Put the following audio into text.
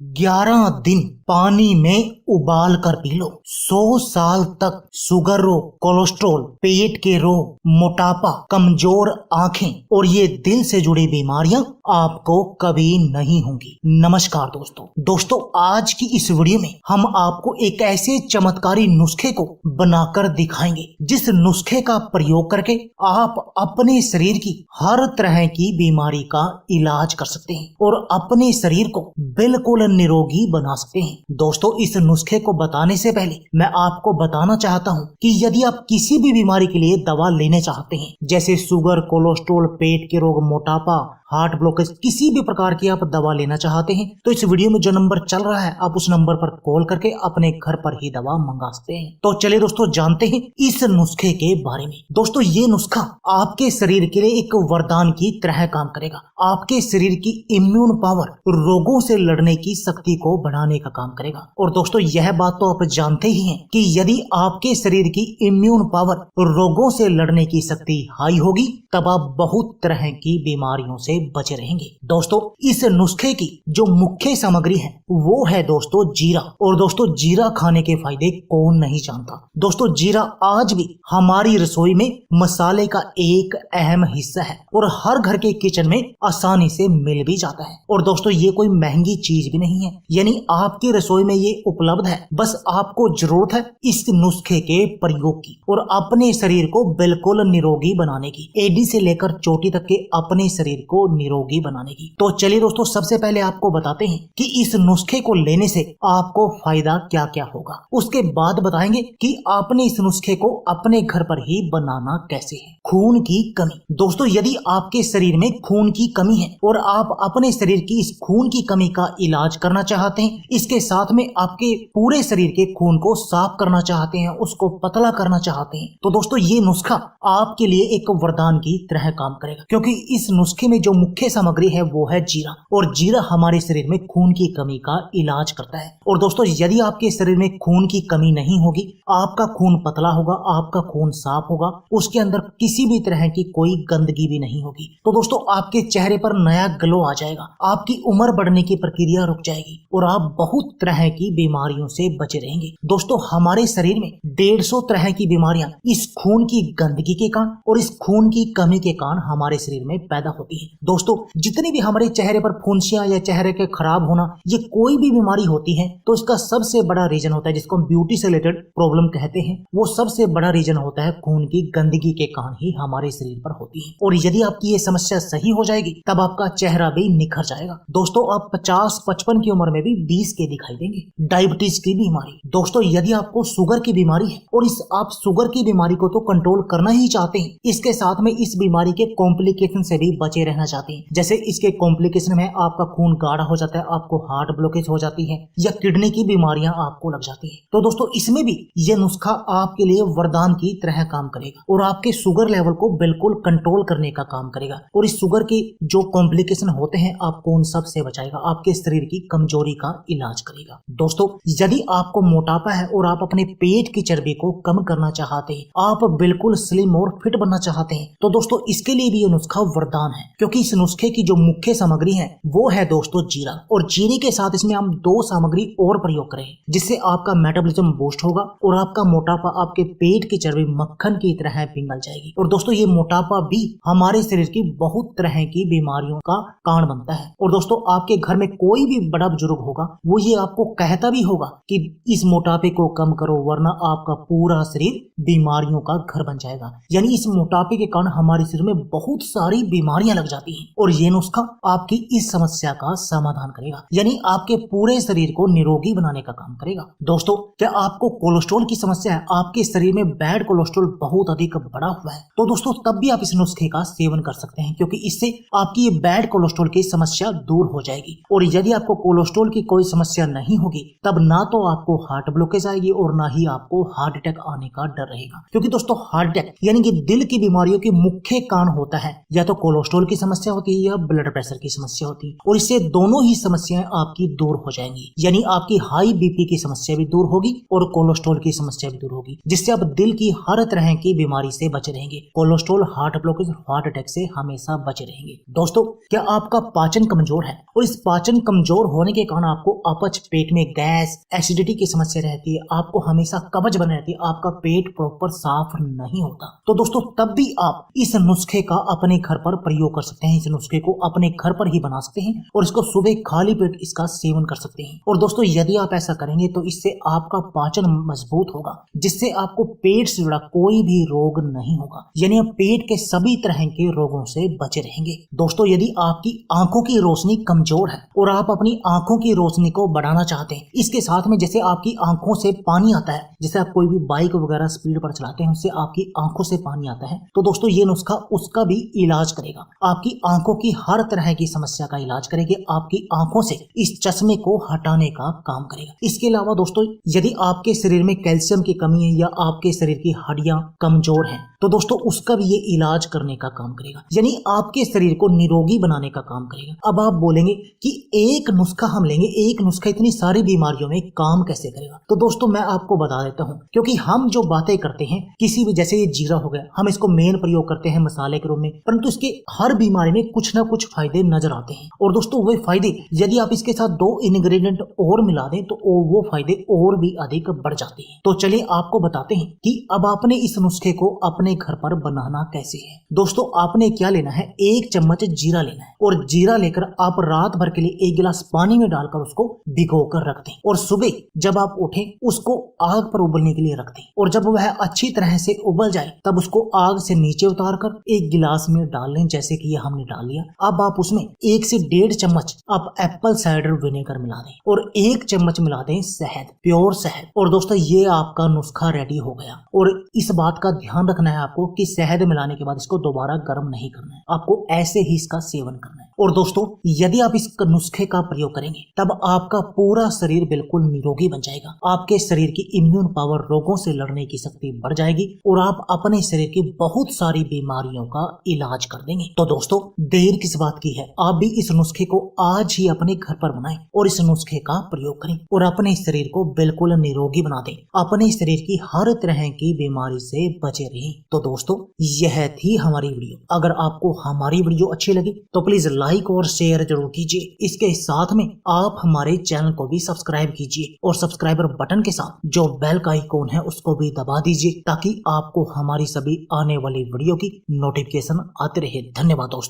11 दिन पानी में उबाल कर पी लो। 100 साल तक शुगर रोग, कोलेस्ट्रॉल, पेट के रोग, मोटापा, कमजोर आंखें और ये दिल से जुड़ी बीमारियां आपको कभी नहीं होंगी। नमस्कार दोस्तों, आज की इस वीडियो में हम आपको एक ऐसे चमत्कारी नुस्खे को बनाकर दिखाएंगे जिस नुस्खे का प्रयोग करके आप अपने शरीर की हर तरह की बीमारी का इलाज कर सकते हैं और अपने शरीर को बिल्कुल निरोगी बना सकते हैं। दोस्तों, इस नुस्खे को बताने से पहले मैं आपको बताना चाहता हूं कि यदि आप किसी भी बीमारी के लिए दवा लेने चाहते हैं, जैसे शुगर, कोलेस्ट्रॉल, पेट के रोग, मोटापा, हार्ट ब्लॉकेज, किसी भी प्रकार की आप दवा लेना चाहते हैं तो इस वीडियो में जो नंबर चल रहा है आप उस नंबर पर कॉल करके अपने घर पर ही दवा मंगा सकते हैं। तो चलिए दोस्तों, जानते हैं इस नुस्खे के बारे में। दोस्तों, ये नुस्खा आपके शरीर के लिए एक वरदान की तरह काम करेगा। आपके शरीर की इम्यून पावर, रोगों से लड़ने की शक्ति को बढ़ाने का काम करेगा। और दोस्तों, यह बात तो आप जानते ही हैं कि यदि आपके शरीर की इम्यून पावर, रोगों से लड़ने की शक्ति हाई होगी तब आप बहुत तरह की बीमारियों से बचे रहेंगे। दोस्तों, इस नुस्खे की जो मुख्य सामग्री है वो है दोस्तों जीरा। और दोस्तों, जीरा खाने के फायदे कौन नहीं जानता। दोस्तों, जीरा आज भी हमारी रसोई में मसाले का एक अहम हिस्सा है और हर घर के किचन में आसानी से मिल भी जाता है। और दोस्तों, ये कोई महंगी चीज भी नहीं है, यानी आपकी रसोई में ये उपलब्ध है। बस आपको जरूरत है इस नुस्खे के प्रयोग की और अपने शरीर को बिल्कुल निरोगी बनाने की, एडी से लेकर चोटी तक के अपने शरीर को निरोगी बनाने की। तो चलिए दोस्तों, सबसे पहले आपको बताते हैं कि इस नुस्खे को लेने से आपको फायदा क्या क्या होगा। उसके बाद बताएंगे कि आपने इस नुस्खे को अपने घर पर ही बनाना कैसे है। खून की कमी। दोस्तों, यदि आपके शरीर में खून की कमी है और आप अपने शरीर की इस खून की कमी का इलाज करना चाहते हैं, इसके साथ में आपके पूरे शरीर के खून को साफ करना चाहते हैं, उसको पतला करना चाहते हैं, तो दोस्तों ये नुस्खा आपके लिए एक वरदान की तरह काम करेगा। क्योंकि इस नुस्खे में जो मुख्य सामग्री है वो है जीरा, और जीरा हमारे शरीर में खून की कमी का इलाज करता है। और दोस्तों, यदि आपके शरीर में खून की कमी नहीं होगी, आपका खून पतला होगा, आपका खून साफ होगा, उसके अंदर किसी भी तरह की कोई गंदगी भी नहीं होगी, तो दोस्तों आपके चेहरे पर नया ग्लो आ जाएगा, आपकी उम्र बढ़ने की प्रक्रिया रुक जाएगी और आप बहुत तरह की बीमारियों से बचे रहेंगे। दोस्तों, हमारे शरीर में 150 तरह की बीमारियां इस खून की गंदगी के कारण और इस खून की कमी के कारण हमारे शरीर में पैदा होती है। दोस्तों, जितनी भी हमारे चेहरे पर फुंसियां या चेहरे के खराब होना, ये कोई भी बीमारी होती है तो इसका सबसे बड़ा रीजन होता है, जिसको हम ब्यूटी से रिलेटेड प्रॉब्लम कहते हैं, वो सबसे बड़ा रीजन होता है खून की गंदगी के कारण ही हमारे शरीर पर होती है। और यदि आपकी ये समस्या सही हो जाएगी तब आपका चेहरा भी निखर जाएगा। दोस्तों, आप 50-55 की उम्र में भी 20 के दिखाई देंगे। डायबिटीज की बीमारी। दोस्तों, यदि आपको शुगर की बीमारी है और आप शुगर की बीमारी को तो कंट्रोल करना ही चाहते हैं, इसके साथ में इस बीमारी के कॉम्प्लिकेशन से भी बचे रहना चाहते हैं, जैसे इसके कॉम्प्लिकेशन में आपका खून गाढ़ा हो जाता है, आपको हार्ट ब्लॉकेज हो जाती है या किडनी की बीमारियां आपको लग जाती है, तो दोस्तों इसमें भी यह नुस्खा आपके लिए वरदान की तरह काम करेगा और आपके शुगर लेवल को बिल्कुल कंट्रोल करने का काम करेगा। और इस शुगर के जो कॉम्प्लिकेशन होते हैं आपको उन सब से बचाएगा, आपके शरीर की कमजोरी का इलाज करेगा। दोस्तों, यदि आपको मोटापा है और आप अपने पेट की चर्बी को कम करना चाहते हैं, आप बिल्कुल स्लिम और फिट बनना चाहते हैं, तो दोस्तों इसके लिए भी ये नुस्खा वरदान है। क्योंकि इस नुस्खे की जो मुख्य सामग्री है वो है दोस्तों जीरा, और जीरे के साथ इसमें हम 2 सामग्री और प्रयोग करें जिससे आपका मेटाबॉलिज्म बूस्ट होगा और आपका मोटापा, आपके पेट की चर्बी मक्खन की तरह पिघल जाएगी। और दोस्तों, ये मोटापा भी हमारे शरीर की बहुत तरह की बीमारियों का कारण बनता है। और दोस्तों, आपके घर में कोई भी बड़ा बुजुर्ग होगा वो ये आपको कहता भी होगा कि इस मोटापे को कम करो वरना आपका पूरा शरीर बीमारियों का घर बन जाएगा। यानी इस मोटापे के कारण हमारे शरीर में बहुत सारी बीमारियां लग जाती हैं और ये नुस्खा आपकी इस समस्या का समाधान करेगा, यानी आपके पूरे शरीर को निरोगी बनाने का काम करेगा। दोस्तों, क्या आपको कोलेस्ट्रॉल की समस्या है, आपके शरीर में बैड कोलेस्ट्रॉल बहुत अधिक बढ़ा हुआ है, तो दोस्तों तब भी आप इस नुस्खे का सेवन कर सकते हैं, क्योंकि इससे आपकी ये बैड कोलेस्ट्रॉल की समस्या दूर हो जाएगी। और यदि आपको कोलेस्ट्रॉल की कोई समस्या नहीं होगी तब ना तो आपको हार्ट ब्लॉकेज आएगी और ना ही आपको हार्ट अटैक आने का डर रहेगा। क्योंकि दोस्तों, हार्ट अटैक यानी कि दिल की बीमारियों के मुख्य कारण होता है या तो कोलेस्ट्रॉल की समस्या समस्या होती है या ब्लड प्रेशर की समस्या होती है, और इससे दोनों ही समस्याएं आपकी दूर हो जाएंगी। यानी आपकी हाई बीपी की समस्या भी दूर होगी और कोलेस्ट्रॉल की समस्या भी दूर होगी, जिससे आप दिल की हर तरह की बीमारी से बचे रहेंगे। Cholesterol, heart blockage, heart attack से हमेशा बचे रहेंगे। दोस्तों, क्या आपका पाचन कमजोर है और इस पाचन कमजोर होने के कारण आपको अपच, पेट में गैस, एसिडिटी की समस्या रहती है, आपको हमेशा कब्ज बनी रहती है, आपका पेट प्रॉपर साफ नहीं होता, तो दोस्तों तब भी आप इस नुस्खे का अपने घर पर प्रयोग कर सकते हैं। इस नुस्खे को अपने घर पर ही बना सकते हैं और इसको सुबह खाली पेट इसका सेवन कर सकते हैं। और दोस्तों, यदि आप ऐसा करेंगे तो इससे आपका पाचन मजबूत होगा, जिससे आपको पेट से जुड़ा कोई भी रोग नहीं होगा, यानी आप पेट के सभी तरह के रोगों से बचे रहेंगे। दोस्तों, यदि आपकी आंखों की रोशनी कमजोर है और आप अपनी आंखों की रोशनी को बढ़ाना चाहते हैं, इसके साथ में जैसे आपकी आंखों से पानी आता है, जैसे आप कोई भी बाइक वगैरह स्पीड पर चलाते हैं, उससे आपकी आंखों से पानी आता है, तो दोस्तों ये नुस्खा उसका भी इलाज करेगा। आपकी आंखों की हर तरह की समस्या का इलाज करेगी, आपकी आंखों से इस चश्मे को हटाने का काम करेगा। इसके अलावा दोस्तों, यदि आपके शरीर में कैल्शियम की कमी है या आपके शरीर की हड्डियां कमजोर हैं, तो दोस्तों उसका भी ये इलाज करने का काम करेगा, यानी आपके शरीर को निरोगी बनाने का काम करेगा। अब आप बोलेंगे कि एक नुस्खा हम लेंगे, एक नुस्खा इतनी सारी बीमारियों में काम कैसे करेगा? तो दोस्तों मैं आपको बता देता हूँ, क्योंकि हम जो बातें करते हैं किसी भी, जैसे ये जीरा हो गया, हम इसको मेन प्रयोग करते हैं मसाले के रूप में, परंतु इसके हर बीमारी में कुछ ना कुछ फायदे नजर आते हैं। और दोस्तों वो फायदे यदि आप इसके साथ 2 इंग्रेडिएंट और मिला दें तो वो फायदे और भी अधिक बढ़ जाते हैं। तो चलिए आपको बताते हैं कि अब आपने इस नुस्खे को अपने घर पर बनाना कैसे है। दोस्तों, आपने क्या लेना है, 1 चम्मच जीरा लेना है, और जीरा लेकर आप रात भर के लिए 1 गिलास पानी में डालकर उसको भिगो कर रख दें, और सुबह जब आप उठें उसको आग पर उबलने के लिए रख दें, और जब वह अच्छी तरह से उबल जाए तब उसको आग से नीचे उतार कर 1 गिलास में डाल लें, जैसे कि ये हमने डाल लिया। अब आप उसमें 1 से 1.5 चम्मच आप एप्पल साइडर विनेगर मिला दें और 1 चम्मच मिला दें शहद, प्योर शहद। और दोस्तों ये आपका नुस्खा रेडी हो गया। और इस बात का ध्यान रखना है आपको कि शहद मिलाने के बाद इसको दोबारा गर्म नहीं करना है, आपको ऐसे ही इसका सेवन करना है। और दोस्तों, यदि आप इस नुस्खे का प्रयोग करेंगे तब आपका पूरा शरीर बिल्कुल निरोगी बन जाएगा, आपके शरीर की इम्यून पावर, रोगों से लड़ने की शक्ति बढ़ जाएगी और आप अपने शरीर की बहुत सारी बीमारियों का इलाज कर देंगे। तो दोस्तों देर किस बात की है, आप भी इस नुस्खे को आज ही अपने घर पर बनाएं और इस नुस्खे का प्रयोग करें और अपने शरीर को बिल्कुल निरोगी बना दें, अपने शरीर की हर तरह की बीमारी से बचे रहें। तो दोस्तों यह थी हमारी वीडियो। अगर आपको हमारी वीडियो अच्छी लगी तो प्लीज लाइक और शेयर जरूर कीजिए। इसके साथ में आप हमारे चैनल को भी सब्सक्राइब कीजिए और सब्सक्राइबर बटन के साथ जो बेल का आइकॉन है उसको भी दबा दीजिए, ताकि आपको हमारी सभी आने वाली वीडियो की नोटिफिकेशन आते रहे। धन्यवाद दोस्तों।